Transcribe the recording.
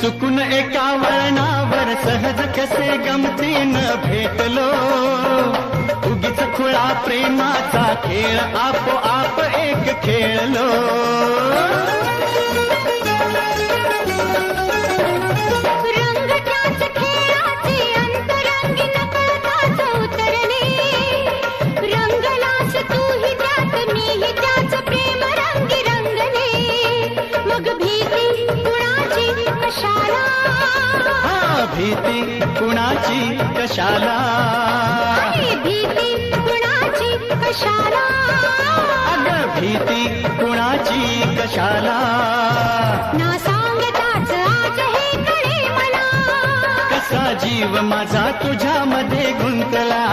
चुकून एका वळणावर सहज कसे गमतीनं भेटलो, उगीच खुळा प्रेमाचा खेळ आपोआप एक खेळलो. रंग त्याच खेळाचे अंतरंगी नकळताच उतरले, रंगलास तूही त्यात मीही त्याच प्रेम रंगी रंगले. मग भीती कुणाची कशाला, भीती कुणाची कशाला, भीती कुणाची कशाला, अगं भीती कुणाची कशाला. ना सांगताच आज हे कळे मला, कसा जीव माझा तुझ्यामध्ये गुंतला.